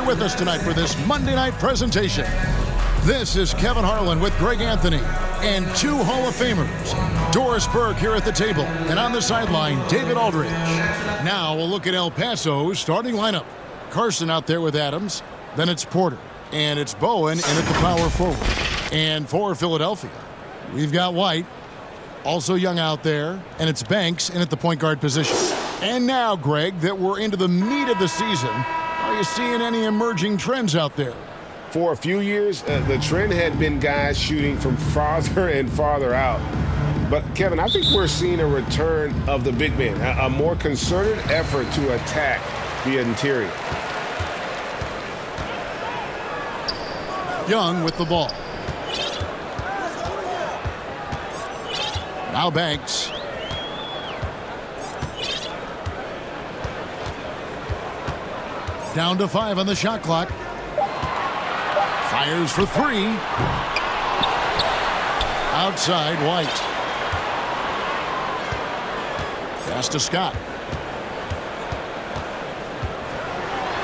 with us tonight for this Monday night presentation. This is Kevin Harlan with Greg Anthony and two Hall of Famers. Doris Burke here at the table, and on the sideline, David Aldridge. Now we'll look at El Paso's starting lineup. Carson out there with Adams. Then it's Porter. And it's Bowen in at the power forward. And for Philadelphia, we've got White, also young out there. And it's Banks in at the point guard position. And now, Greg, that we're into the meat of the season, are you seeing any emerging trends out there? For a few years, the trend had been guys shooting from farther and farther out. But, Kevin, I think we're seeing a return of the big man, a more concerted effort to attack the interior. Young with the ball. Now Banks. Down to 5 on the shot clock. Fires for 3. Outside, White. Pass to Scott.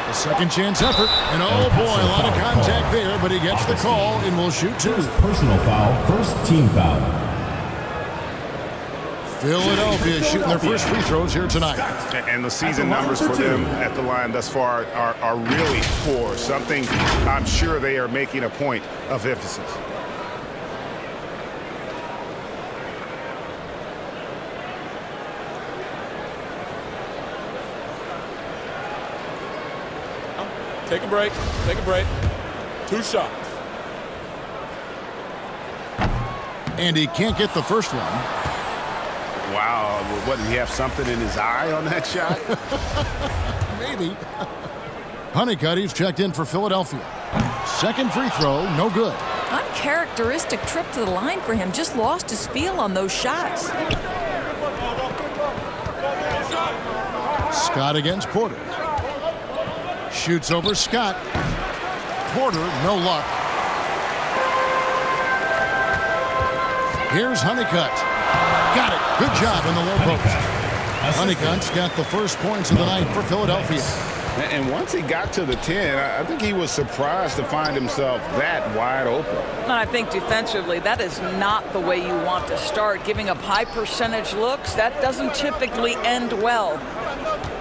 A second chance effort. And oh boy, a lot of contact there, but he gets the call and will shoot 2. Personal foul, first team foul. Philadelphia shooting their first free throws here tonight. And the season numbers for them at the line thus far are really poor. Something I'm sure they are making a point of emphasis. Take a break. Take a break. 2 shots. And he can't get the first one. Wow, what, did he have something in his eye on that shot? Maybe. Honeycutt, he's checked in for Philadelphia. Second free throw, no good. Uncharacteristic trip to the line for him. Just lost his feel on those shots. Scott against Porter. Shoots over Scott. Porter, no luck. Here's Honeycutt. Got it. Good job in the low post. Honeycutt's got the first points of the night for Philadelphia. And once he got to the 10, I think he was surprised to find himself that wide open. I think defensively, that is not the way you want to start. Giving up high percentage looks, that doesn't typically end well.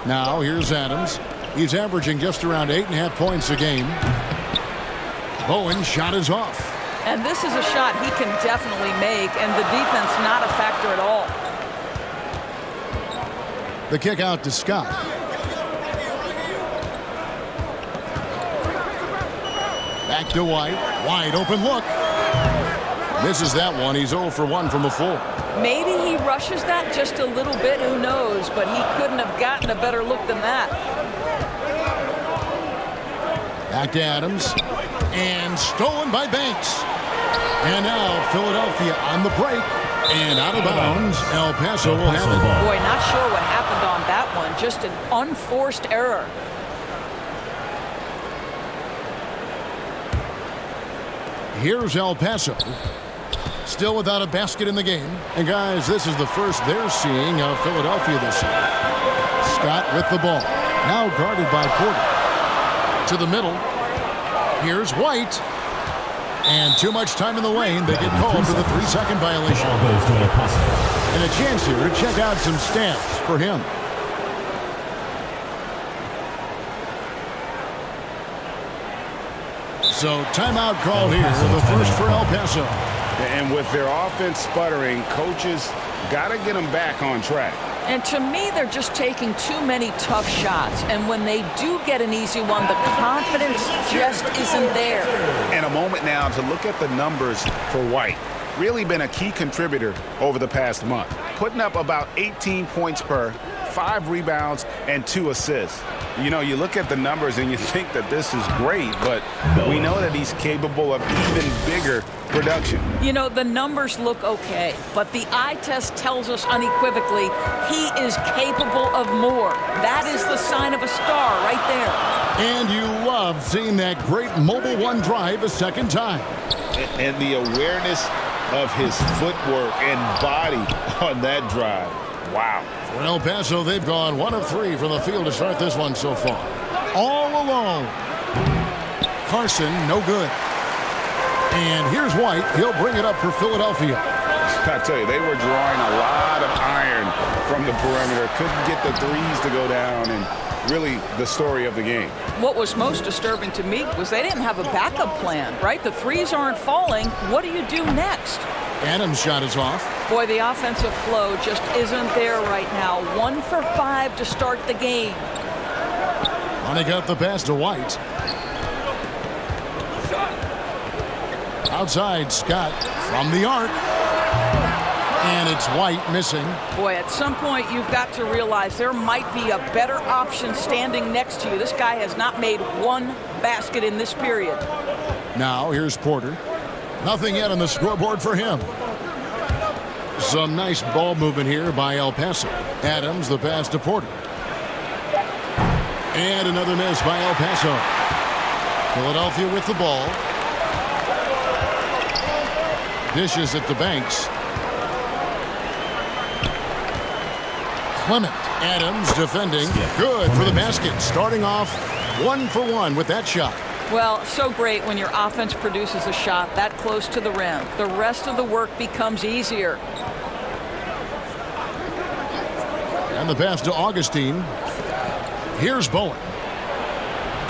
Now, here's Adams. He's averaging just around 8.5 points a game. Bowen's shot is off. And this is a shot he can definitely make, and the defense not a factor at all. The kick out to Scott. Back to White. Wide open look. Misses that one. He's 0 for 1 from the floor. Maybe he rushes that just a little bit. Who knows? But he couldn't have gotten a better look than that. Back to Adams. And stolen by Banks. And now Philadelphia on the break. And out of bounds. El Paso will have it. Boy, not sure what happened on that one. Just an unforced error. Here's El Paso. Still without a basket in the game. And guys, this is the first they're seeing of Philadelphia this year. Scott with the ball. Now guarded by Porter. To the middle. Here's White. And too much time in the lane. They get called for the 3-second violation. And a chance here to check out some stats for him. So timeout called here. The first for El Paso. And with their offense sputtering, coaches got to get them back on track. And to me, they're just taking too many tough shots. And when they do get an easy one, the confidence just isn't there. And a moment now to look at the numbers for White. Really been a key contributor over the past month. Putting up about 18 points per, 5 rebounds, and 2 assists. You know, you look at the numbers and you think that this is great, but we know that he's capable of even bigger production. You know, the numbers look okay, but the eye test tells us unequivocally he is capable of more. That is the sign of a star right there. And you love seeing that great mobile one drive a second time. And the awareness of his footwork and body on that drive. Wow. For El Paso, they've gone 1 of 3 from the field to start this one so far. All alone. Carson, no good. And here's White. He'll bring it up for Philadelphia. I tell you, they were drawing a lot of iron from the perimeter. Couldn't get the threes to go down, and really the story of the game. What was most disturbing to me was they didn't have a backup plan, right? The threes aren't falling. What do you do next? Adams' shot is off. Boy, the offensive flow just isn't there right now. 1 for 5 to start the game. And he got the pass to White. Outside, Scott from the arc. And it's White missing. Boy, at some point you've got to realize there might be a better option standing next to you. This guy has not made one basket in this period. Now here's Porter. Nothing yet on the scoreboard for him. Some nice ball movement here by El Paso. Adams, the pass to Porter. And another miss by El Paso. Philadelphia with the ball. Dishes at the Banks. Clement. Adams defending. Good for the basket. Starting off 1 for 1 with that shot. Well, so great when your offense produces a shot that close to the rim. The rest of the work becomes easier. And the pass to Augustine. Here's Bowen.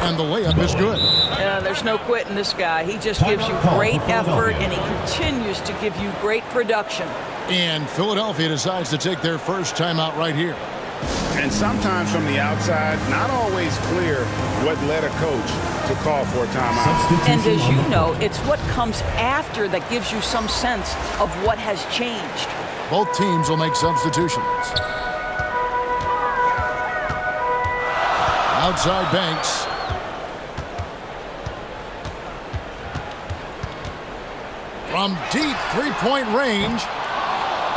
And the layup is good. There's no quitting this guy. He just gives you great effort, and he continues to give you great production. And Philadelphia decides to take their first timeout right here. And sometimes from the outside, not always clear what led a coach to call for a timeout. And as you know, it's what comes after that gives you some sense of what has changed. Both teams will make substitutions. Outside Banks. From deep three-point range,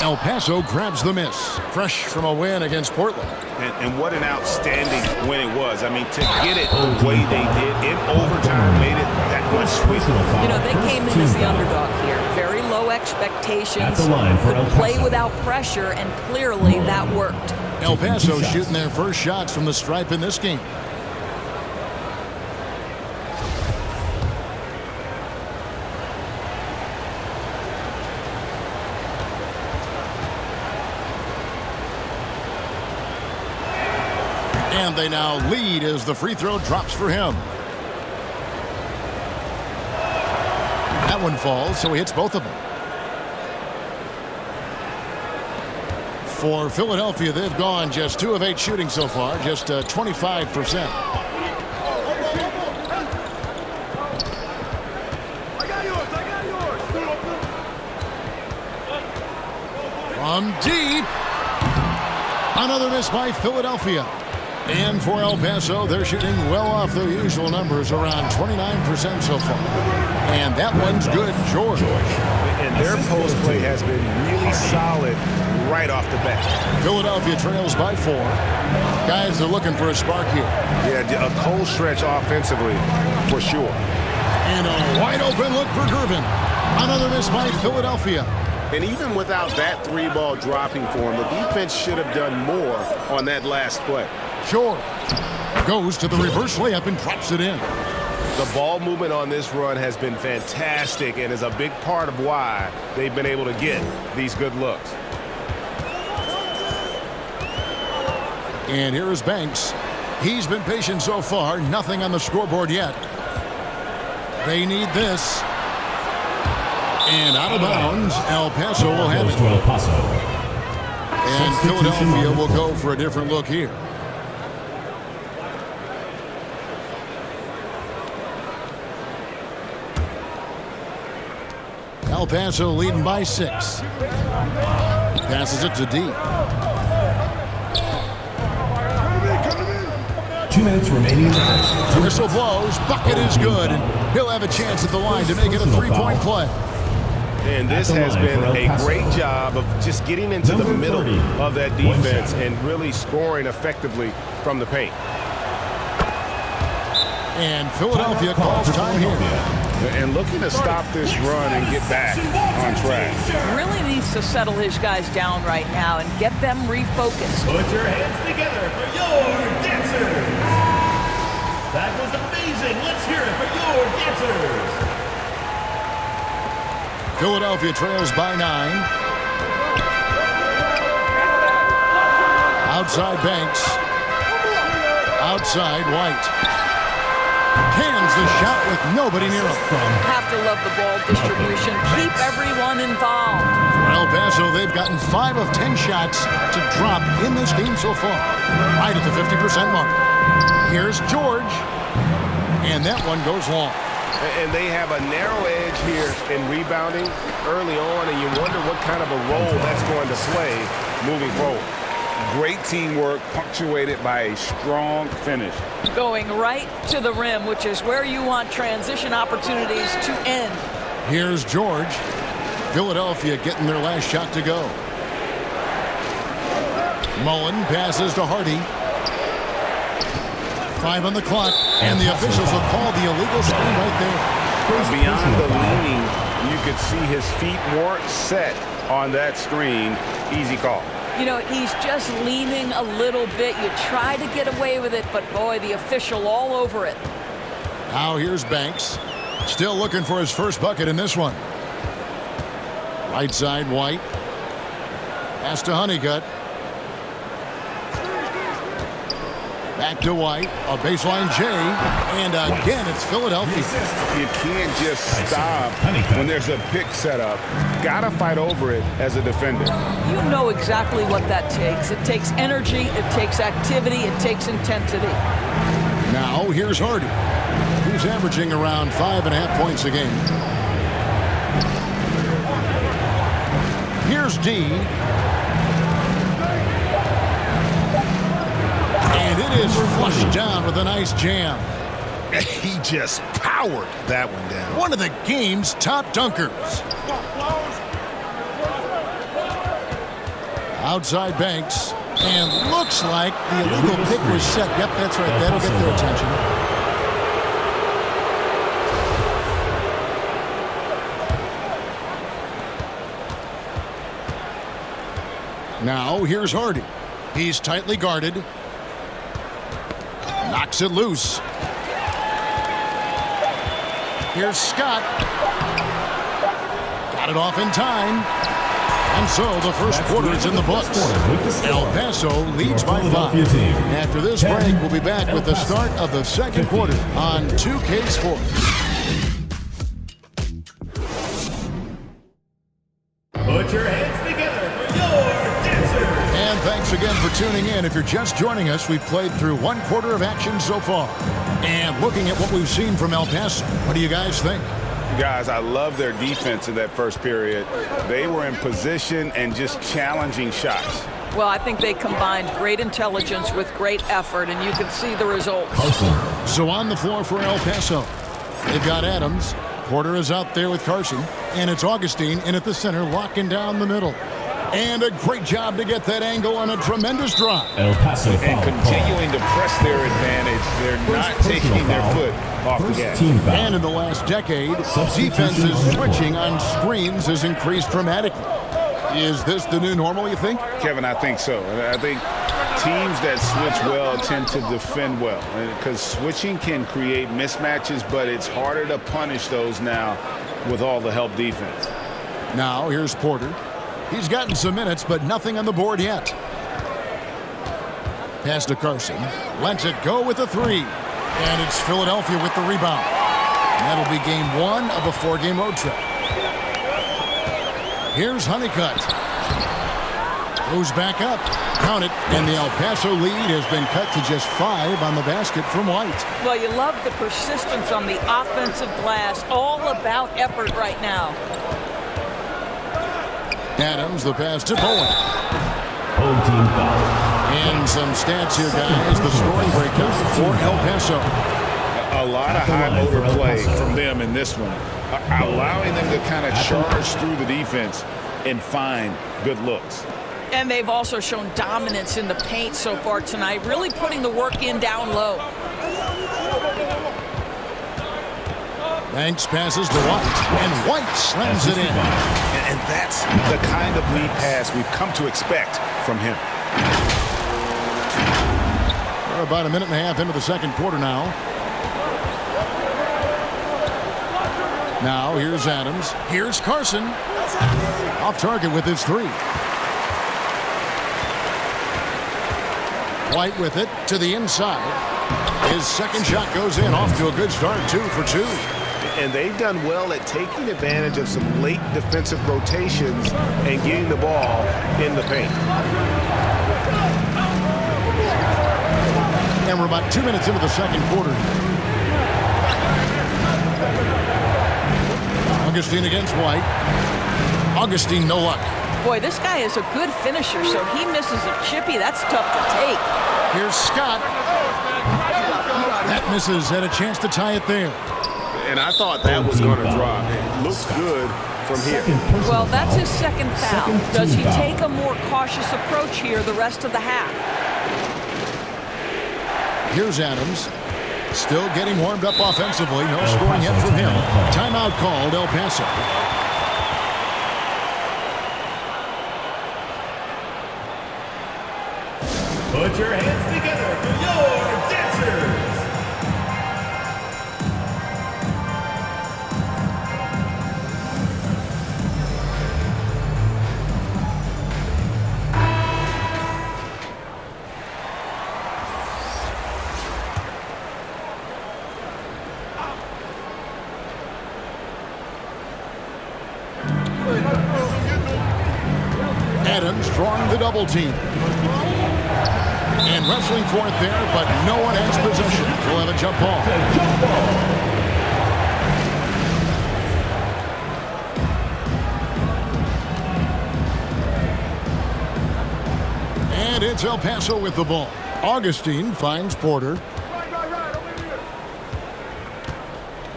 El Paso grabs the miss. Fresh from a win against Portland. And what an outstanding win it was. I mean, to get it the way they did in overtime made it that much sweeter. You know, they came in as the underdog here. Very low expectations. At the line for El Could play Paso. without pressure, and clearly that worked. El Paso shooting their first shots from the stripe in this game. And they now lead as the free throw drops for him. That one falls, so he hits both of them. For Philadelphia, they've gone just 2 of 8 shooting so far, just 25%. From deep. Another miss by Philadelphia. And for El Paso, they're shooting well off their usual numbers, around 29% so far. And that one's good, George. And their post play has been really solid right off the bat. Philadelphia trails by 4. Guys are looking for a spark here. Yeah, a cold stretch offensively for sure. And a wide open look for Gervin. Another miss by Philadelphia. And even without that 3-ball dropping for him, the defense should have done more on that last play. Shore goes to the reverse layup and drops it in. The ball movement on this run has been fantastic and is a big part of why they've been able to get these good looks. And here is Banks. He's been patient so far. Nothing on the scoreboard yet. They need this. And out of bounds, El Paso will have it. El Paso. And Philadelphia will go for a different look here. El Paso leading by 6. Passes it to D. 2 minutes remaining in the half. Whistle blows. Bucket is good. And he'll have a chance at the line to make it a 3-point play. And this has been a great job of just getting into the middle of that defense and really scoring effectively from the paint. And Philadelphia calls time here. And looking to stop this run and get back on track. Really needs to settle his guys down right now and get them refocused. Put your hands together for your dancers. That was amazing. Let's cheer it for your dancers. Philadelphia trails by 9. Outside Banks. Outside White. Cans the shot with nobody near him. Have to love the ball distribution. Keep everyone involved. For El Paso, they've gotten 5 of 10 shots to drop in this game so far. Right at the 50% mark. Here's George. And that one goes long. And they have a narrow edge here in rebounding early on, and you wonder what kind of a role that's going to play moving forward. Great teamwork punctuated by a strong finish. Going right to the rim, which is where you want transition opportunities to end. Here's George. Philadelphia getting their last shot to go. Mullen passes to Hardy. 5 on the clock, and the officials will call the illegal screen right there. Beyond the leaning, you could see his feet weren't set on that screen. Easy call. You know, he's just leaning a little bit. You try to get away with it, but boy, the official all over it. Now here's Banks. Still looking for his first bucket in this one. Right side, White. Pass to Honeycutt. Back to White. A baseline J. And again, it's Philadelphia. You can't just stop when there's a pick set up. Gotta fight over it as a defender. You know exactly what that takes. It takes energy, it takes activity, it takes intensity. Now here's Hardy, who's averaging around 5.5 points a game. Here's D. And it is flushed down with a nice jam. He just powered that one down. One of the game's top dunkers. Outside Banks. And looks like the illegal pick was set. Yep, that's right. That'll get their attention. Now here's Hardy. He's tightly guarded. Knocks it loose. Here's Scott. Got it off in time. And so the first quarter is in the books. El Paso leads by 5. After this break, we'll be back with the start of the second quarter on 2K Sports. Put your hands together for your dancers. And thanks again for tuning in. If you're just joining us, we've played through 1 quarter of action so far. And looking at what we've seen from El Paso, what do you guys think? Guys, I love their defense in that first period. They were in position and just challenging shots. Well, I think they combined great intelligence with great effort, and you can see the results. So on the floor for El Paso, they've got Adams. Porter is out there with Carson. And it's Augustine in at the center, locking down the middle. And a great job to get that angle on a tremendous drive. El Paso And continuing to press their advantage. They're not taking their foot off the gas. And in the last decade, defenses switching on screens has increased dramatically. Is this the new normal, you think? Kevin, I think so. I think teams that switch well tend to defend well. Because switching can create mismatches, but it's harder to punish those now with all the help defense. Now, here's Porter. He's gotten some minutes, but nothing on the board yet. Pass to Carson. Lets it go with a 3. And it's Philadelphia with the rebound. And that'll be game 1 of a 4-game road trip. Here's Honeycutt. Goes back up. Count it. And the El Paso lead has been cut to just 5 on the basket from White. Well, you love the persistence on the offensive glass. All about effort right now. Adams, the pass to Bowen. Home team foul. And some stats here, guys. The scoring breakdown for El Paso. A lot of high motor play from them in this one. Allowing them to kind of charge through the defense and find good looks. And they've also shown dominance in the paint so far tonight, really putting the work in down low. Banks passes to White, and White slams it in. And that's the kind of lead pass we've come to expect from him. We're about a minute and a half into the second quarter now. Now here's Adams. Here's Carson. Off target with his 3. White with it to the inside. His second shot goes in. Off to a good start. 2 for 2. And they've done well at taking advantage of some late defensive rotations and getting the ball in the paint. And we're about 2 minutes into the second quarter. Augustine against White. Augustine, no luck. Boy, this guy is a good finisher, so he misses a chippy. That's tough to take. Here's Scott. That misses. Had a chance to tie it there. And I thought that was going to drop. It looks good from here. Well, that's his second foul. Does he take a more cautious approach here the rest of the half? Here's Adams. Still getting warmed up offensively. No scoring yet from him. Timeout called El Paso. Put your hands together for your dancers. Adams drawing the double team. And wrestling for it there, but no one has possession. We'll have a jump ball. And it's El Paso with the ball. Augustine finds Porter.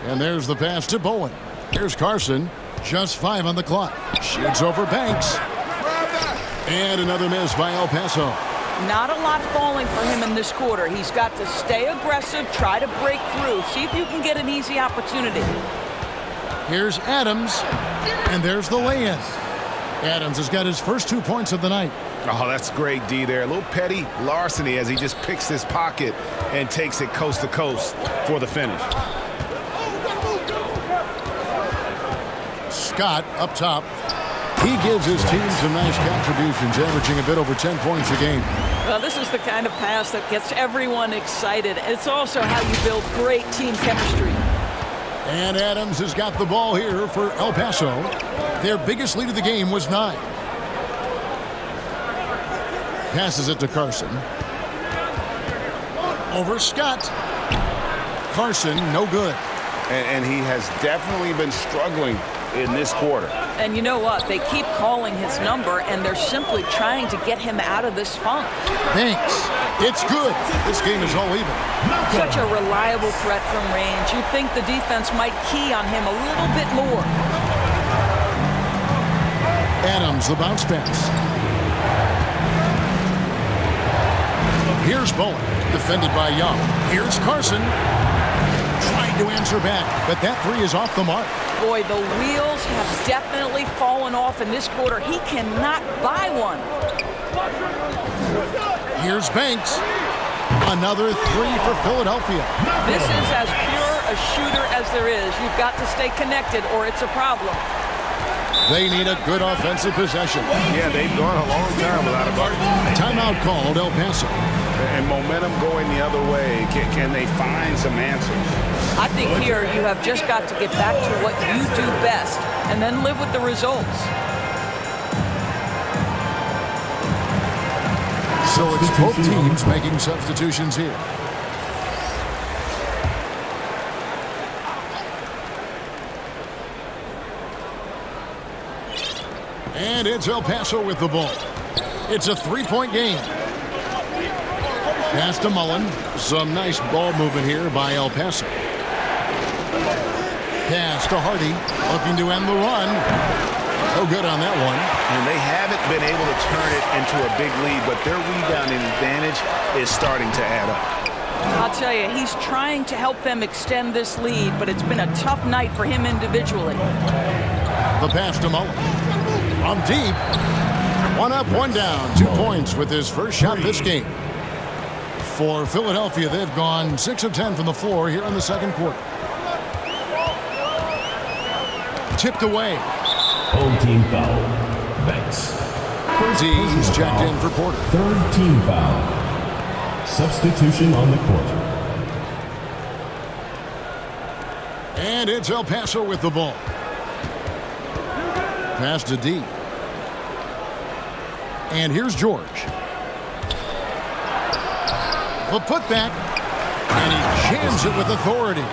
And there's the pass to Bowen. Here's Carson. Just 5 on the clock. Shoots over Banks. And another miss by El Paso. Not a lot falling for him in this quarter. He's got to stay aggressive, try to break through, see if you can get an easy opportunity. Here's Adams, and there's the lay-in. Adams has got his first 2 points of the night. Oh, that's great D there. A little petty larceny as he just picks his pocket and takes it coast to coast for the finish. Scott up top. He gives his team some nice contributions, averaging a bit over 10 points a game. Well, this is the kind of pass that gets everyone excited. It's also how you build great team chemistry. And Adams has got the ball here for El Paso. Their biggest lead of the game was 9. Passes it to Carson. Over Scott. Carson, no good. And he has definitely been struggling in this quarter. And you know what? They keep calling his number, and they're simply trying to get him out of this funk. Banks. It's good. This game is all even. Such a reliable threat from range. You'd think the defense might key on him a little bit more. Adams, the bounce pass. Here's Bowen, defended by Young. Here's Carson. Trying to answer back, but that 3 is off the mark. Boy, the wheels have definitely fallen off in this quarter. He cannot buy one. Here's Banks. Another 3 for Philadelphia. This is as pure a shooter as there is. You've got to stay connected or it's a problem. They need a good offensive possession. Yeah, they've gone a long time without a bucket. Timeout called El Paso. And momentum going the other way. Can they find some answers? I think here you have just got to get back to what you do best and then live with the results. So it's both teams making substitutions here. And it's El Paso with the ball. It's a 3-point game. Pass to Mullen. Some nice ball movement here by El Paso. Pass to Hardy. Looking to end the run. No good on that one. And they haven't been able to turn it into a big lead, but their rebounding advantage is starting to add up. I'll tell you, he's trying to help them extend this lead, but it's been a tough night for him individually. The pass to Mullen. From deep. 1 up, 1 down. 2 points with his first shot this game. For Philadelphia, they've gone 6 of 10 from the floor here in the second quarter. tipped away. Home team foul. Banks. D's checked in for Porter. Third team foul. Substitution on the court. And it's El Paso with the ball. Pass to D. And here's George. The putback. And he jams it with authority.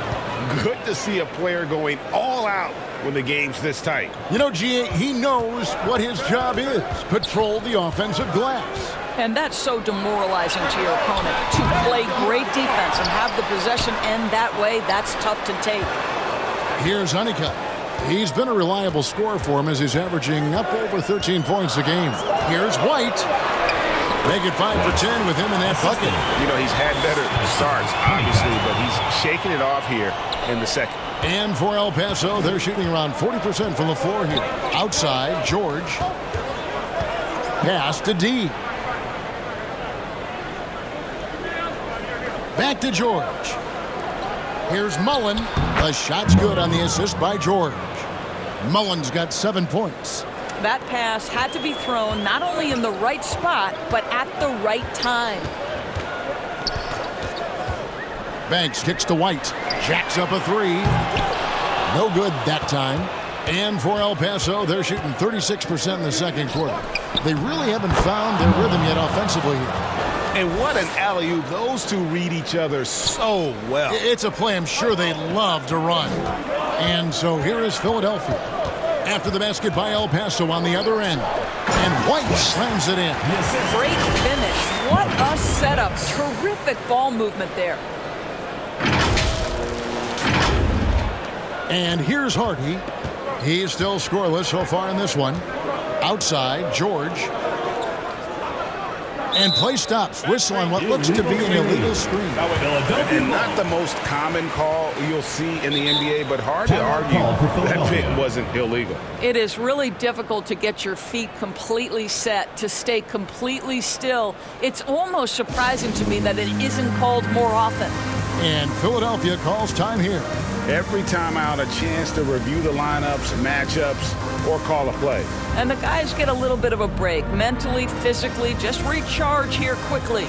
Good to see a player going all out when the game's this tight. You know, G.A., he knows what his job is. Patrol the offensive glass. And that's so demoralizing to your opponent. To play great defense and have the possession end that way, that's tough to take. Here's Honeycutt. He's been a reliable scorer for him as he's averaging up over 13 points a game. Here's White. Make it 5 for 10 with him in that bucket. You know, he's had better starts, obviously, but he's shaking it off here in the second. And for El Paso, they're shooting around 40% from the floor here. Outside, George. Pass to D. Back to George. Here's Mullen. The shot's good on the assist by George. Mullen's got 7 points. That pass had to be thrown not only in the right spot, but at the right time. Banks kicks to White. Jacks up a three. No good that time. And for El Paso, they're shooting 36% in the second quarter. They really haven't found their rhythm yet offensively here. And what an alley-oop. Those two read each other so well. It's a play I'm sure they love to run. And so here is Philadelphia. After the basket by El Paso on the other end. And White slams it in. Great finish. What a setup. Terrific ball movement there. And here's Hardy. He's still scoreless so far in this one. Outside, George. And play stops. Whistle on what looks to be an illegal screen. And not the most common call you'll see in the NBA, but hard to argue that pick wasn't illegal. It is really difficult to get your feet completely set, to stay completely still. It's almost surprising to me that it isn't called more often. And Philadelphia calls time here. Every time out, a chance to review the lineups, matchups, or call a play. And the guys get a little bit of a break, mentally, physically, just recharge here quickly.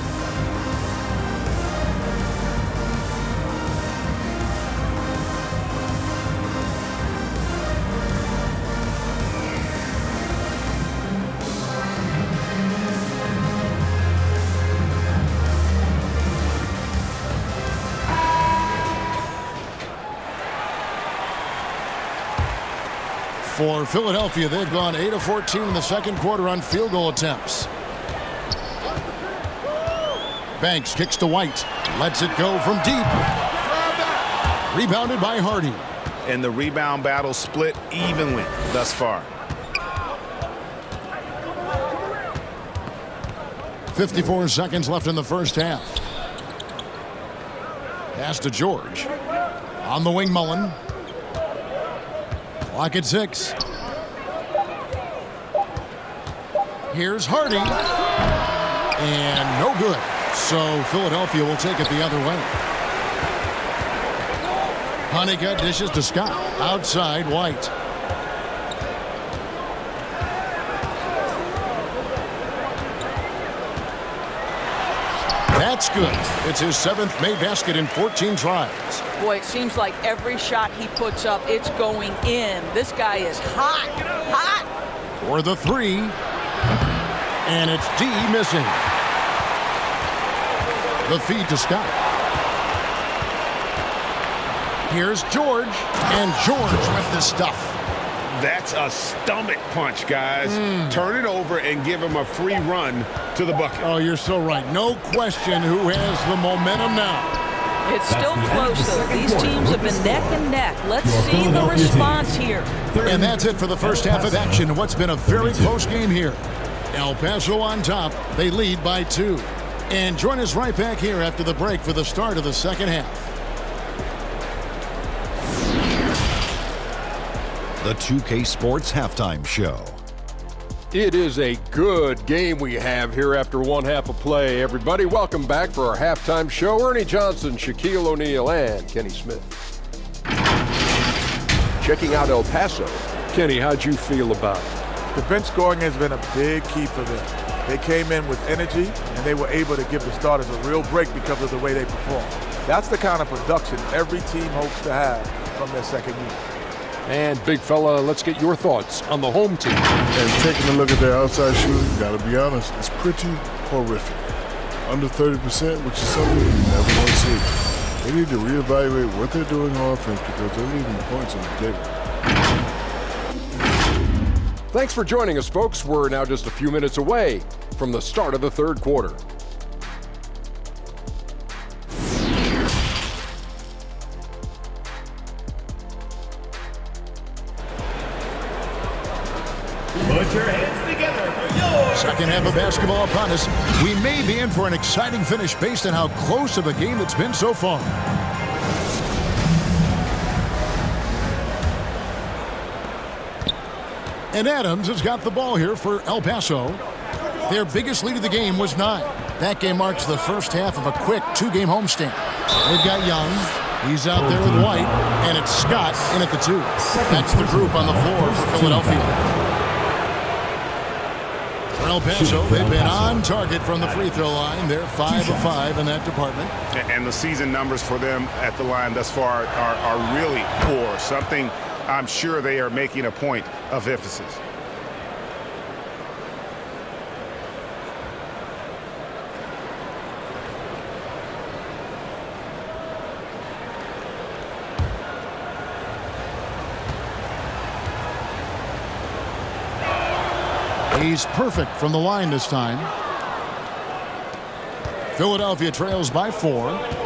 For Philadelphia, they've gone 8 of 14 in the second quarter on field goal attempts. Banks kicks to White. Lets it go from deep. Rebounded by Hardy. And the rebound battle split evenly thus far. 54 seconds left in the first half. Pass to George. On the wing, Mullen. Clock at 6. Here's Hardy. And no good. So Philadelphia will take it the other way. Honeycutt dishes to Scott. Outside, White. That's good. It's his 7th made basket in 14 tries. Boy, it seems like every shot he puts up, it's going in. This guy is hot, hot. For the 3. And it's D missing. The feed to Scott. Here's George. And George with the stuff. That's a stomach punch, guys. Turn it over and give him a free run to the bucket. Oh, you're so right. No question who has the momentum now. It's still close, though. These teams have been neck and neck. Let's see the response here. And that's it for the first half of action. What's been a very close game here. El Paso on top. They lead by 2. And join us right back here after the break for the start of the second half. The 2K Sports Halftime Show. It is a good game we have here after one half of play. Everybody, welcome back for our halftime show. Ernie Johnson, Shaquille O'Neal, and Kenny Smith. Checking out El Paso. Kenny, how'd you feel about it? The bench scoring has been a big key for them. They came in with energy, and they were able to give the starters a real break because of the way they performed. That's the kind of production every team hopes to have from their second unit. And big fella, let's get your thoughts on the home team. And taking a look at their outside shooting, gotta be honest, it's pretty horrific. Under 30%, which is something you never want to see. They need to reevaluate what they're doing on offense because they're leaving points on the table. Thanks for joining us, folks. We're now just a few minutes away from the start of the third quarter. Put your hands together for your Second half of basketball upon us. We may be in for an exciting finish based on how close of a game it's been so far. And Adams has got the ball here for El Paso. Their biggest lead of the game was 9. That game marks the first half of a quick 2-game homestand. They've got Young. He's out there with White. And it's Scott in at the 2. That's the group on the floor for Philadelphia. For El Paso, they've been on target from the free throw line. They're 5 of 5 in that department. And the season numbers for them at the line thus far are really poor. Something I'm sure they are making a point of emphasis. He's perfect from the line this time. Philadelphia trails by 4.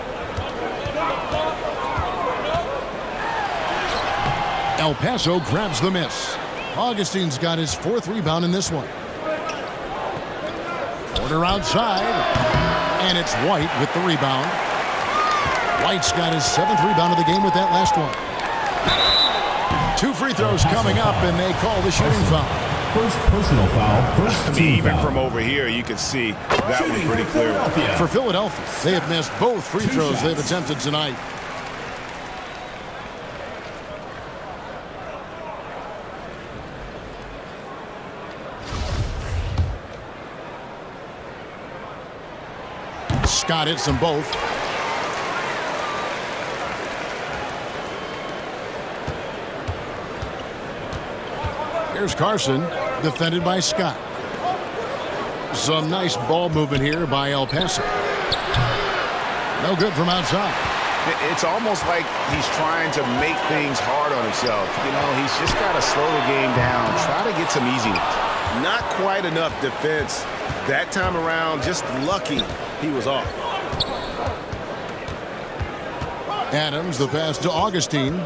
El Paso grabs the miss. Augustine's got his 4th rebound in this one. Porter outside. And it's White with the rebound. White's got his 7th rebound of the game with that last one. 2 free throws coming up, and they call the shooting foul. first personal foul. First team Even foul. from over here, you can see that one pretty clearly. For Philadelphia, they have missed both free throws they've attempted tonight. Scott hits them both. Here's Carson, defended by Scott. Some nice ball movement here by El Paso. No good from outside. It's almost like he's trying to make things hard on himself. You know, he's just got to slow the game down, try to get some easy ones. Not quite enough defense that time around. Just lucky he was off. Adams, the pass to Augustine.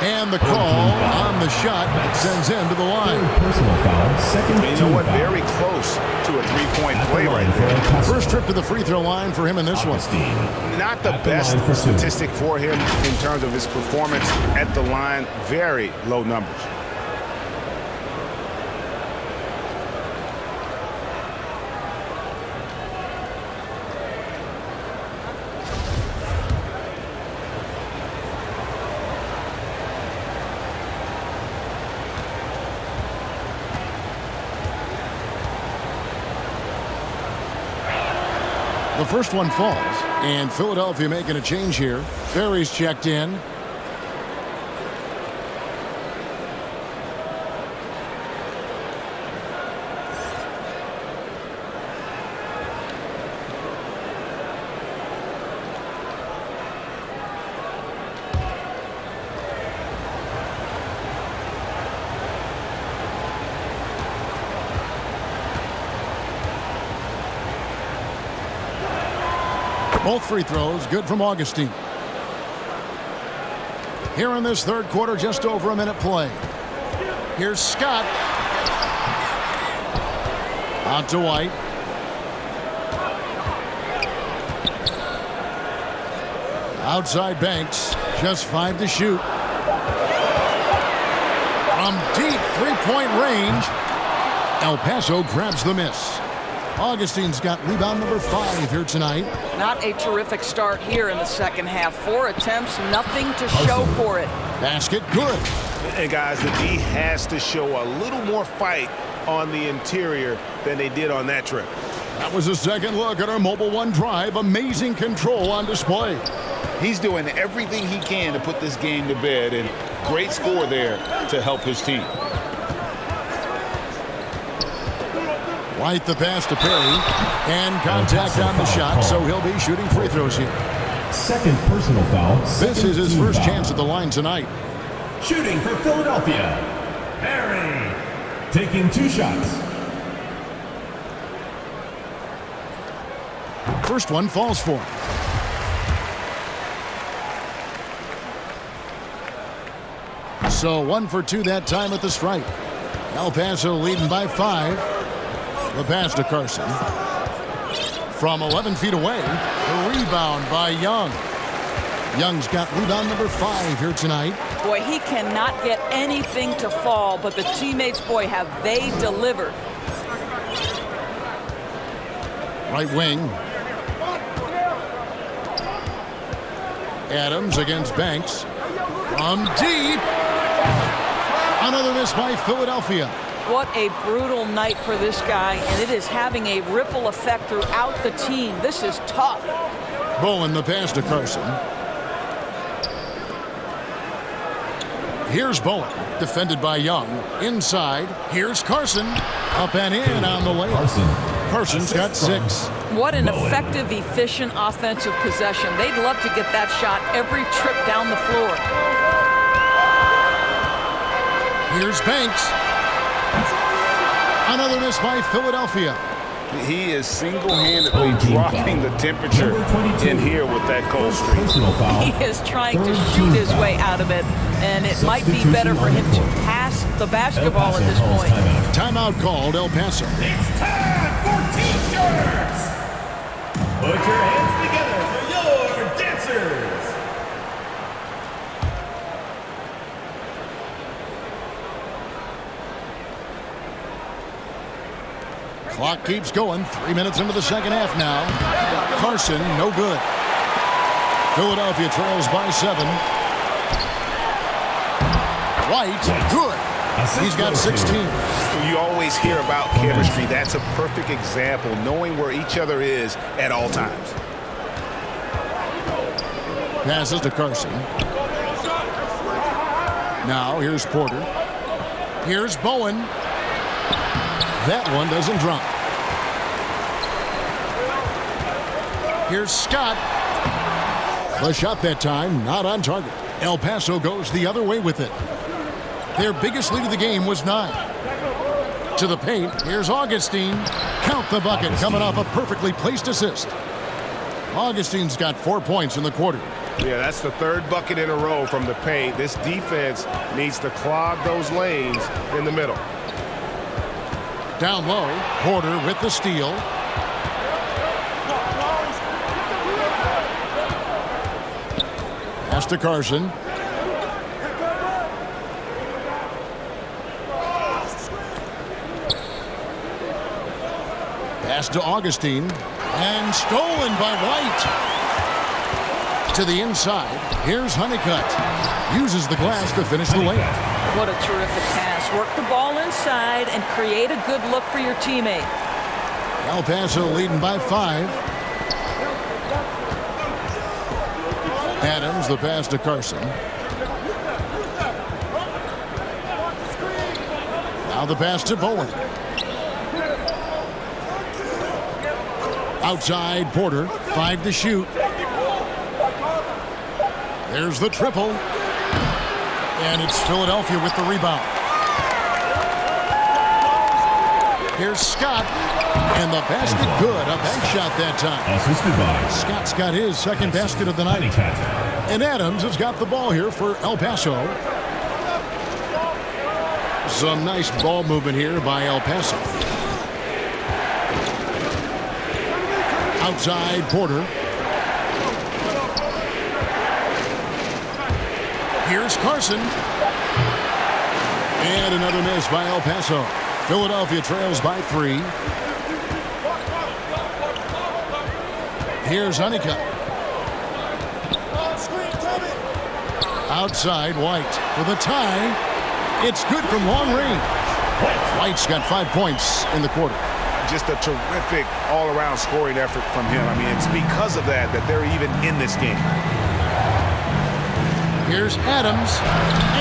And the call on the shot sends him to the line. Personal foul. Second You know what? foul. Very close to a three-point play right there. First trip to the free throw line for him in this one. Augustine. Not the At the best line for two. statistic for him in terms of his performance at the line. Very low numbers. The first one falls, and Philadelphia making a change here. Ferry's checked in. Both free throws good from Augustine. Here in this third quarter, just over a minute play. Here's Scott. Out to White. Outside Banks. Just 5 to shoot. From deep three-point range, El Paso grabs the miss. Augustine's got rebound number 5 here tonight. Not a terrific start here in the second half. 4 attempts, nothing to show for it. Basket good. And guys, the D has to show a little more fight on the interior than they did on that trip. That was a second look at our Mobile One drive. Amazing control on display. He's doing everything he can to put this game to bed, and great score there to help his team. White the pass to Perry, and contact on the shot, so he'll be shooting free throws here. Second personal foul. This is his first chance at the line tonight. Shooting for Philadelphia, Perry. Taking 2 shots. First one falls for him. So 1 for 2 that time at the stripe. El Paso leading by 5. The pass to Carson. From 11 feet away, the rebound by Young. Young's got rebound number 5 here tonight. Boy, he cannot get anything to fall, but the teammates, boy, have they delivered. Right wing. Adams against Banks. From deep. Another miss by Philadelphia. What a brutal night for this guy, and it is having a ripple effect throughout the team. This is tough. Bowen the pass to Carson. Here's Bowen, defended by Young. Inside, here's Carson. Up and in on the layup. Carson's got 6. What an effective, efficient offensive possession. They'd love to get that shot every trip down the floor. Here's Banks. Another miss by Philadelphia. He is single-handedly dropping the temperature in here with that cold streak. He is trying to shoot his way out of it, and it might be better for him to pass the basketball at this point. Timeout called El Paso. It's time for T-shirts. Put your hands together for your dancers. Clock keeps going. 3 minutes into the second half now. Carson, no good. Philadelphia trails by 7. White, good. He's got 16. You always hear about chemistry. That's a perfect example, knowing where each other is at all times. Passes to Carson. Now here's Porter. Here's Bowen. That one doesn't drop. Here's Scott. The shot that time, not on target. El Paso goes the other way with it. Their biggest lead of the game was 9. To the paint, here's Augustine. Count the bucket, coming off a perfectly placed assist. Augustine's got 4 points in the quarter. Yeah, that's the 3rd bucket in a row from the paint. This defense needs to clog those lanes in the middle. Down low, Porter with the steal. Pass to Carson. Pass to Augustine. And stolen by White. To the inside. Here's Honeycutt. Uses the glass to finish the layup. What a terrific pass. Work the ball inside and create a good look for your teammate. El Paso leading by 5. Adams, the pass to Carson. Now the pass to Bowen. Outside, Porter. 5 to shoot. There's the triple. And it's Philadelphia with the rebound. Here's Scott. And the basket good. A bank shot that time. Scott's got his second basket of the night. And Adams has got the ball here for El Paso. Some nice ball movement here by El Paso. Outside, Porter. Here's Carson. And another miss by El Paso. Philadelphia trails by 3. Here's Honeycutt. Outside, White for the tie. It's good from long range. White's got 5 points in the quarter. Just a terrific all-around scoring effort from him. I mean, it's because of that they're even in this game. Here's Adams,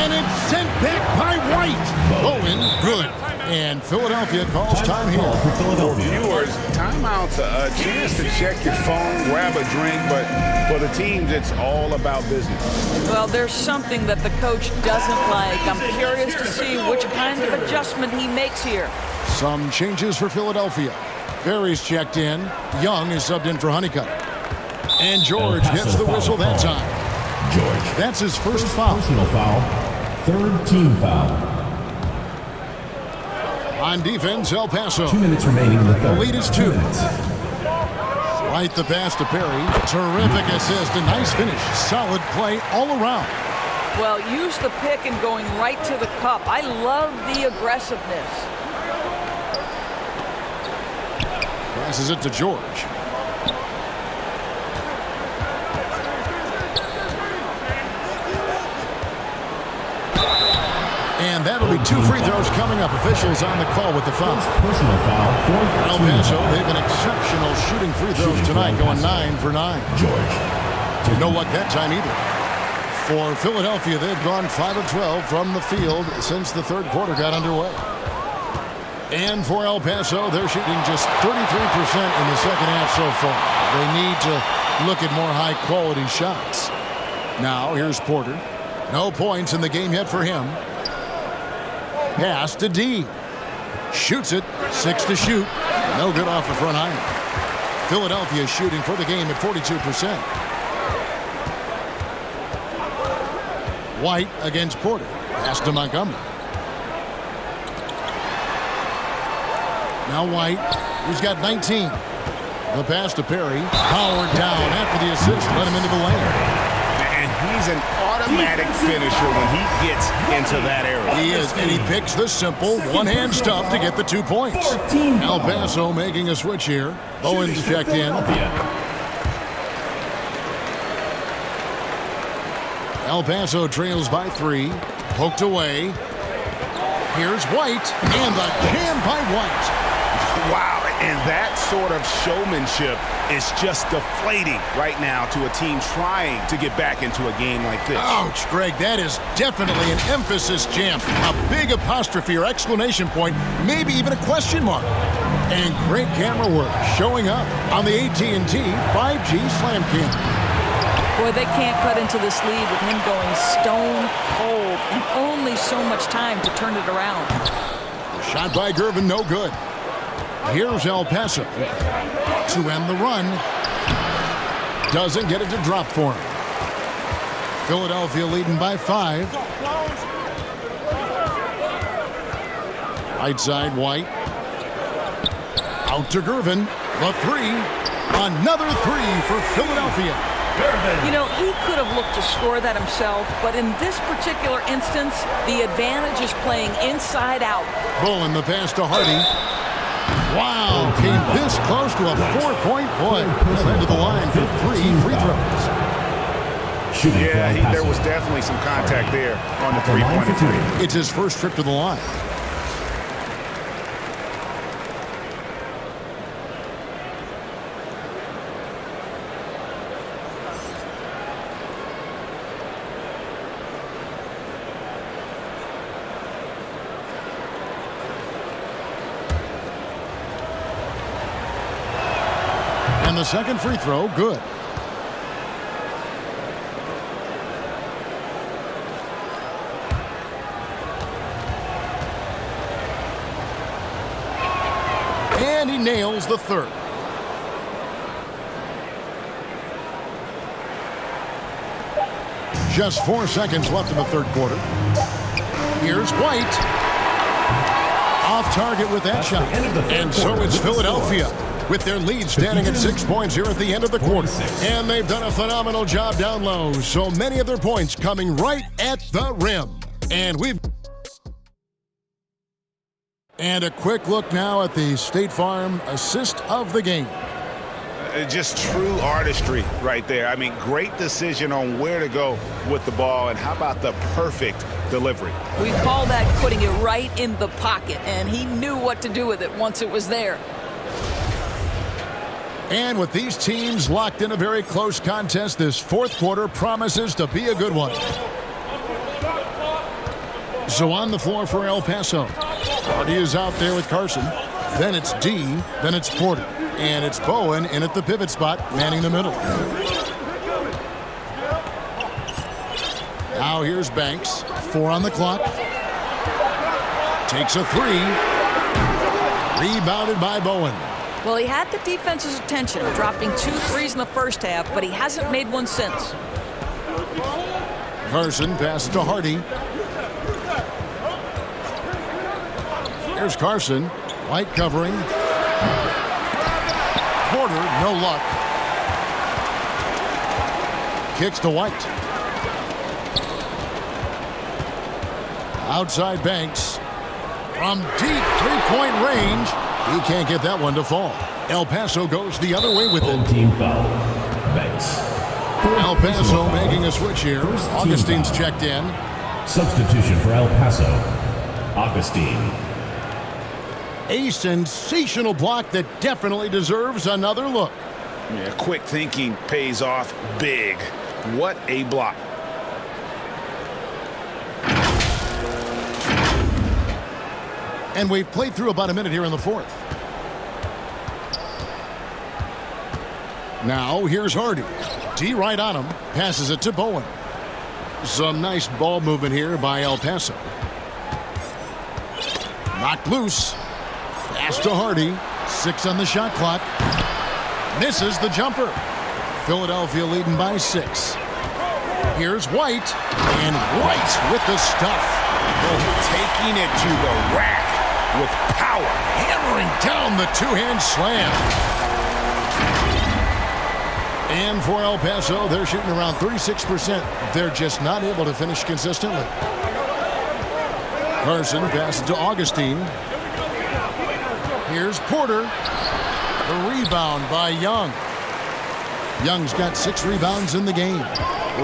and it's sent back by White. Bowen, good. And Philadelphia calls time here. For viewers, timeout's a chance to check your phone, grab a drink, but for the teams, it's all about business. Well, there's something that the coach doesn't like. I'm curious to see which kind of adjustment he makes here. Some changes for Philadelphia. Berry's checked in. Young is subbed in for Honeycutt. And George gets the whistle that time. George. That's his first foul. Personal foul. Third team foul. On defense, El Paso. 2 minutes remaining in the third. The lead is 2. 2 minutes. Right the pass to Perry. Terrific assist. A nice finish. Solid play all around. Well, use the pick and going right to the cup. I love the aggressiveness. Passes it to George. And that'll be 2 free throws coming up. Officials on the call with the foul. Personal foul. El Paso, they've been exceptional shooting free throws tonight, going 9 for 9. George. No luck that time either. For Philadelphia, they've gone 5 of 12 from the field since the third quarter got underway. And for El Paso, they're shooting just 33% in the second half so far. They need to look at more high-quality shots. Now, here's Porter. No points in the game yet for him. Pass to D. Shoots it. 6 to shoot. No good off the front iron. Philadelphia shooting for the game at 42%. White against Porter. Pass to Montgomery. Now White, who's got 19. The pass to Perry. Howard down after the assist. Let him into the lane. And he's an automatic finisher when he gets into that area. He is, and he picks the simple one-hand stuff to get the 2 points. El Paso making a switch here. Bowen's checked in. El Paso trails by 3. Poked away. Here's White, and the jam by White. Wow, and that sort of showmanship is just deflating right now to a team trying to get back into a game like this. Ouch, Greg, that is definitely an emphasis jam. A big apostrophe or exclamation point, maybe even a question mark. And great camera work showing up on the AT&T 5G Slam Cam. Boy, they can't cut into this lead with him going stone cold and only so much time to turn it around. Shot by Gervin, no good. Here's El Paso to end the run. Doesn't get it to drop for him. Philadelphia leading by 5. Right side, White. Out to Gervin. The 3. Another 3 for Philadelphia. You know, he could have looked to score that himself, but in this particular instance, the advantage is playing inside out. Bowen, the pass to Hardy. Wow, came this close to a 4-point play. Headed to the line for 3 free throws. Yeah, there was definitely some contact there on the three-point attempt. It's his first trip to the line. And the second free throw, good. And he nails the third. Just 4 seconds left in the third quarter. Here's White. Off target with that shot. And so it's Philadelphia with their lead standing at 6 points here at the end of the quarter. And they've done a phenomenal job down low. So many of their points coming right at the rim. And a quick look now at the State Farm assist of the game. Just true artistry right there. I mean, great decision on where to go with the ball, and how about the perfect delivery? We call that putting it right in the pocket, and he knew what to do with it once it was there. And with these teams locked in a very close contest, this fourth quarter promises to be a good one. So on the floor for El Paso. Hardy is out there with Carson. Then it's D. Then it's Porter. And it's Bowen in at the pivot spot, manning the middle. Now here's Banks. 4 on the clock. Takes a 3. Rebounded by Bowen. Well, he had the defense's attention, dropping 2 threes in the first half, but he hasn't made one since. Carson passes to Hardy. Here's Carson. White covering. Porter, no luck. Kicks to White. Outside Banks. From deep three-point range. He can't get that one to fall. El Paso goes the other way with it. Team foul. Banks. El Paso making a switch here. Augustine's checked in. Substitution for El Paso. Augustine. A sensational block that definitely deserves another look. Yeah, quick thinking pays off big. What a block. And we've played through about a minute here in the fourth. Now here's Hardy. D right on him. Passes it to Bowen. Some nice ball movement here by El Paso. Knocked loose. Pass to Hardy. 6 on the shot clock. Misses the jumper. Philadelphia leading by 6. Here's White. And White with the stuff. Taking it to the rack with power. Hammering down the two-hand slam. And for El Paso, they're shooting around 36%. They're just not able to finish consistently. Carson passes to Augustine. Here's Porter. The rebound by Young. Young's got 6 rebounds in the game.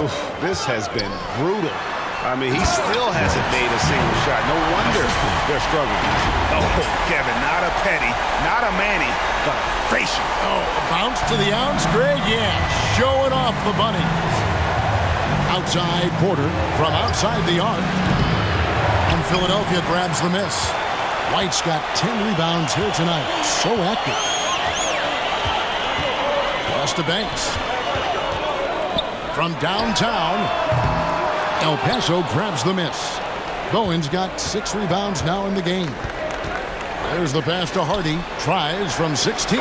Oof, this has been brutal. I mean, he still hasn't made a single shot. No wonder they're struggling. Oh, Kevin, not a penny, not a Manny, but a facial. Oh, a bounce to the ounce, Greg? Yeah, showing off the bunny. Outside Porter from outside the arc. And Philadelphia grabs the miss. White's got 10 rebounds here tonight. So active. Pass to Banks. From downtown, El Paso grabs the miss. Bowen's got 6 rebounds now in the game. There's the pass to Hardy. Tries from 16.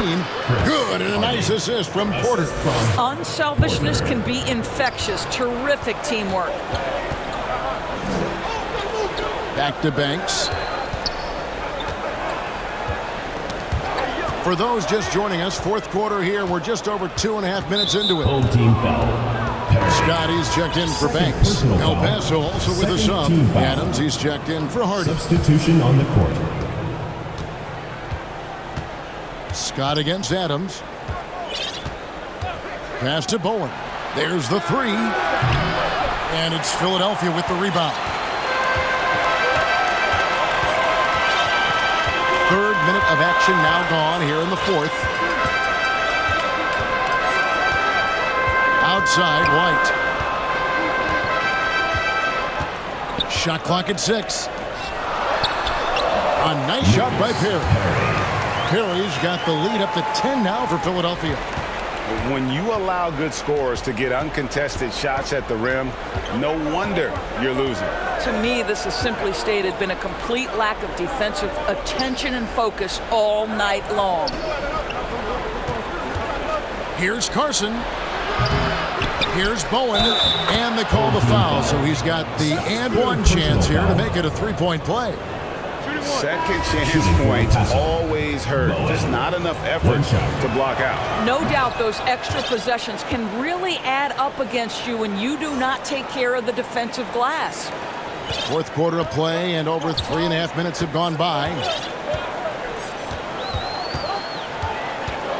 Good, and a nice assist from Porter. Unselfishness can be infectious. Terrific teamwork. Back to Banks. For those just joining us, fourth quarter here. We're just over 2.5 minutes into it. Home team foul. Scotty's checked in for Banks. El Paso also with a sub. Adams, he's checked in for Hardy. Substitution on the court. Scott against Adams. Pass to Bowen. There's the 3. And it's Philadelphia with the rebound. 3rd minute of action now gone here in the 4th. Outside, White. Shot clock at 6. A nice shot by Perry. Perry's got the lead up to 10 now for Philadelphia. When you allow good scorers to get uncontested shots at the rim, no wonder you're losing. To me, this has simply stated been a complete lack of defensive attention and focus all night long. Here's Carson. Here's Bowen, and they call the foul, so he's got the and one chance here to make it a 3-point play. Second chance points always hurt. Just not enough effort to block out. No doubt those extra possessions can really add up against you when you do not take care of the defensive glass. Fourth quarter of play, and over 3.5 minutes have gone by.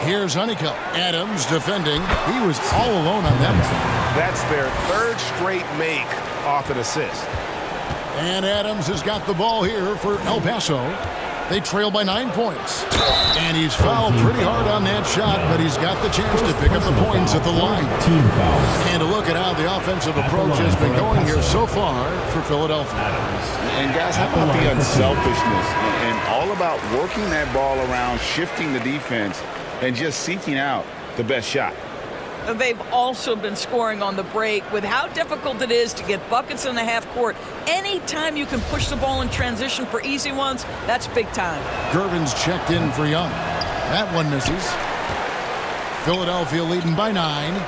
Here's Honeycutt. Adams defending. He was all alone on that one. That's their third straight make off an assist. And Adams has got the ball here for El Paso. They trail by 9 points. And he's fouled pretty hard on that shot, but he's got the chance to pick up the points at the line. And a look at how the offensive approach has been going here so far for Philadelphia. And guys, how about the unselfishness and all about working that ball around, shifting the defense, and just seeking out the best shot. They've also been scoring on the break with how difficult it is to get buckets in the half court. Anytime you can push the ball in transition for easy ones, that's big time. Gervin's checked in for Young. That one misses. Philadelphia leading by 9.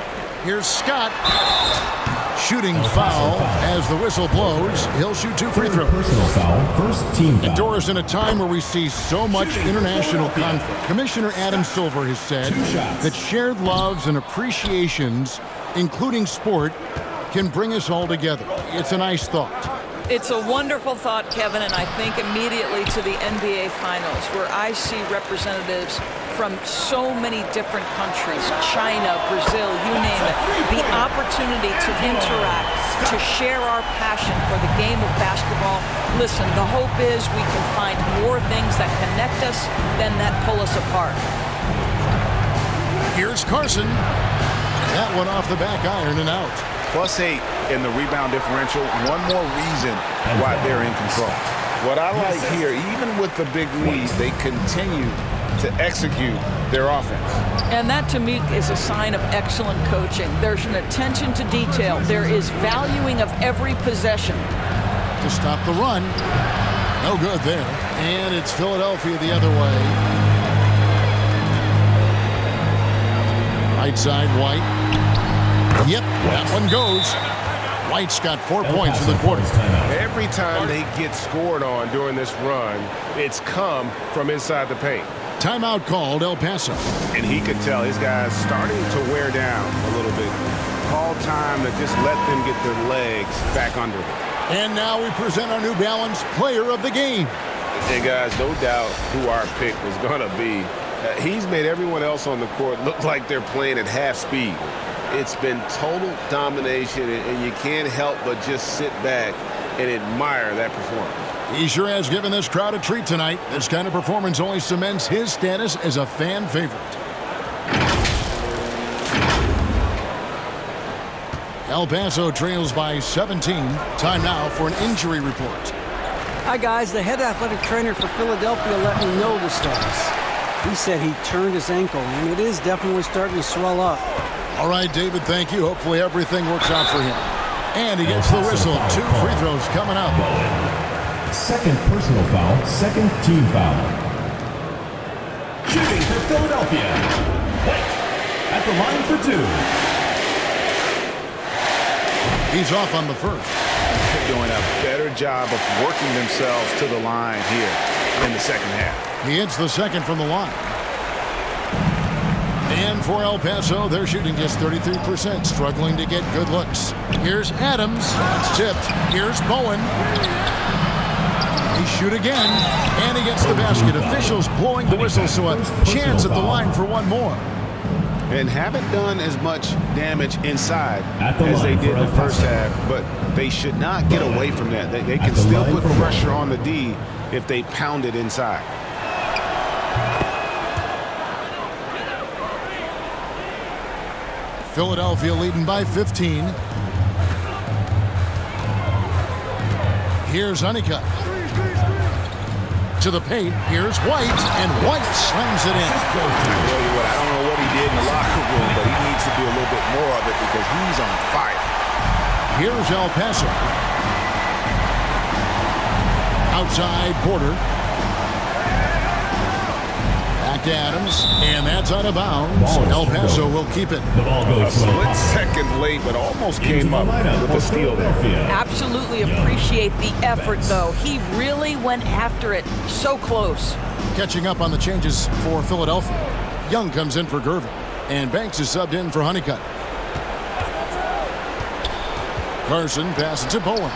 Here's Scott. Shooting foul as the whistle blows. He'll shoot 2 free throws. Personal foul, first team foul. And Doris, in a time where we see so much international conflict, Commissioner Adam Silver has said that shared loves and appreciations, including sport, can bring us all together. It's a nice thought. It's a wonderful thought, Kevin, and I think immediately to the NBA Finals, where I see representatives from so many different countries, China, Brazil, you name it, the opportunity to interact, to share our passion for the game of basketball. Listen, the hope is we can find more things that connect us than that pull us apart. Here's Carson. That one off the back iron and out. +8 in the rebound differential. One more reason why they're in control. What I like here, even with the big lead, they continue to execute their offense. And that, to me, is a sign of excellent coaching. There's an attention to detail. There is valuing of every possession. To stop the run. No good there. And it's Philadelphia the other way. Right side, White. Yep, that one goes. White's got 4 points in the quarter. Every time they get scored on during this run, it's come from inside the paint. Timeout called, El Paso. And he could tell his guys starting to wear down a little bit. Call time to just let them get their legs back under them. And now we present our New Balance Player of the Game. And guys, no doubt who our pick was going to be. He's made everyone else on the court look like they're playing at half speed. It's been total domination, and you can't help but just sit back and admire that performance. He sure has given this crowd a treat tonight. This kind of performance only cements his status as a fan favorite. El Paso trails by 17. Time now for an injury report. Hi, guys. The head athletic trainer for Philadelphia let me know the status. He said he turned his ankle, and it is definitely starting to swell up. All right, David, thank you. Hopefully everything works out for him. And he gets the whistle. 2 free throws coming up. Second personal foul, second team foul. Shooting for Philadelphia. White at the line for 2. He's off on the first. They're doing a better job of working themselves to the line here in the second half. He hits the second from the line. And for El Paso, they're shooting just 33%, struggling to get good looks. Here's Adams. It's tipped. Here's Bowen. He shoot again, and he gets the basket. Officials blowing the whistle, so a chance at the line for one more. And haven't done as much damage inside as they did in the first half, but they should not get away from that. They can still put pressure on the D if they pound it inside. Philadelphia leading by 15. Here's Honeycutt. To the paint. Here's White, and White slams it in. I tell you what, I don't know what he did in the locker room, but he needs to do a little bit more of it because he's on fire. Here's El Paso. Outside Porter. Back to Adams, and that's out of bounds. El Paso will keep it. The ball goes A split second late, but almost came up with a steal there. Absolutely appreciate the effort, though. He really went after it. So close. Catching up on the changes for Philadelphia. Young comes in for Gervin, and Banks is subbed in for Honeycutt. Carson passes to Bowen.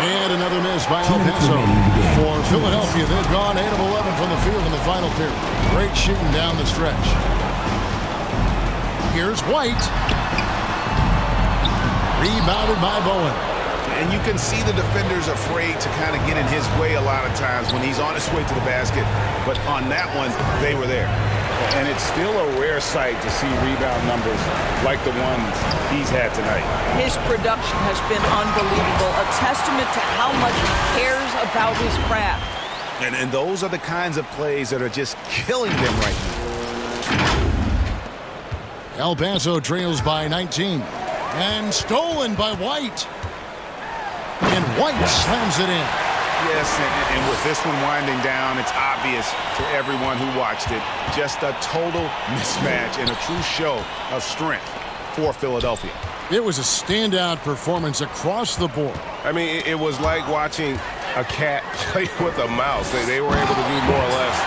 And another miss by El Paso. For Philadelphia, they've gone 8 of 11 from the field in the final period. Great shooting down the stretch. Here's White. Rebounded by Bowen. And you can see the defenders afraid to kind of get in his way a lot of times when he's on his way to the basket. But on that one, they were there. And it's still a rare sight to see rebound numbers like the ones he's had tonight. His production has been unbelievable, a testament to how much he cares about his craft. And those are the kinds of plays that are just killing them right now. El Paso trails by 19. And stolen by White. And White slams it in. Yes, and with this one winding down, it's obvious to everyone who watched it. Just a total mismatch and a true show of strength for Philadelphia. It was a standout performance across the board. I mean, it was like watching a cat play with a mouse. They were able to do more or less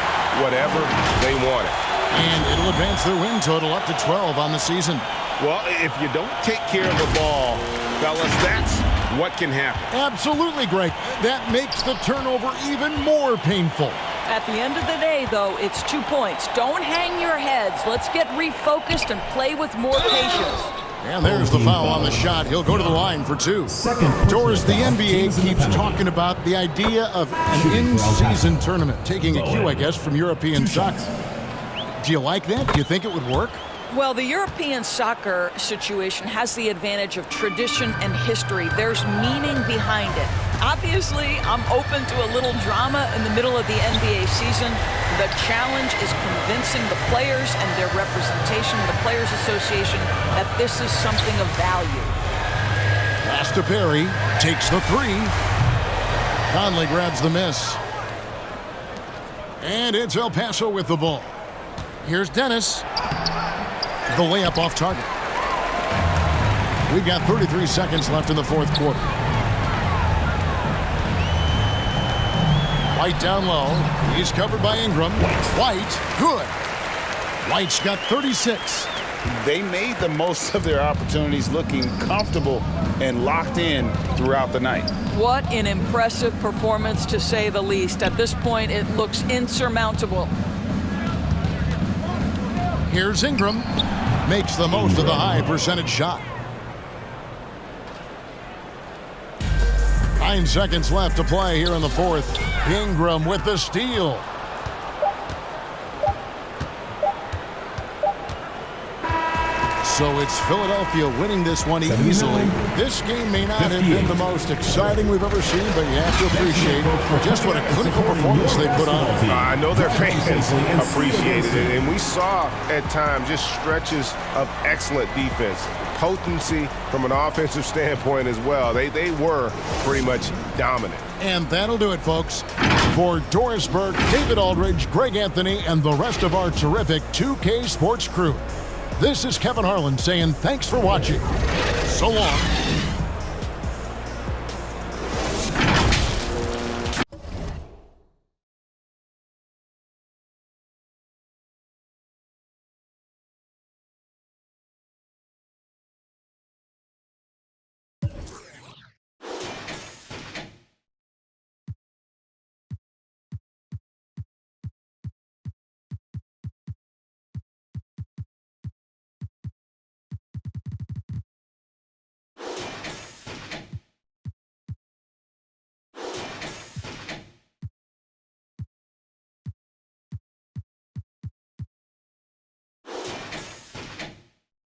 whatever they wanted. And it'll advance their win total up to 12 on the season. Well, if you don't take care of the ball, fellas, that's what can happen. Absolutely, Greg. That makes the turnover even more painful. At the end of the day, though, it's 2 points. Don't hang your heads. Let's get refocused and play with more patience. And there's the foul on the shot. He'll go to the line for 2. Doris, the NBA keeps talking about the idea of an in-season tournament, taking a cue, I guess, from European soccer. Do you like that? Do you think it would work? Well, the European soccer situation has the advantage of tradition and history. There's meaning behind it. Obviously, I'm open to a little drama in the middle of the NBA season. The challenge is convincing the players and their representation, the Players Association, that this is something of value. Pass to Perry. Takes the 3. Conley grabs the miss. And it's El Paso with the ball. Here's Dennis. The layup off target. We've got 33 seconds left in the fourth quarter. White down low. He's covered by Ingram. White, good. White's got 36. They made the most of their opportunities, looking comfortable and locked in throughout the night. What an impressive performance, to say the least. At this point, it looks insurmountable. Here's Ingram. Makes the most of the high percentage shot. 9 seconds left to play here in the fourth. Ingram with the steal. So it's Philadelphia winning this one easily. This game may not have been the most exciting we've ever seen, but you have to appreciate just what a clinical performance they put on. I know their fans appreciated it, and we saw at times just stretches of excellent defense. Potency from an offensive standpoint as well. They were pretty much dominant. And that'll do it, folks. For Doris Burke, David Aldridge, Greg Anthony, and the rest of our terrific 2K Sports crew, this is Kevin Harlan saying thanks for watching. So long.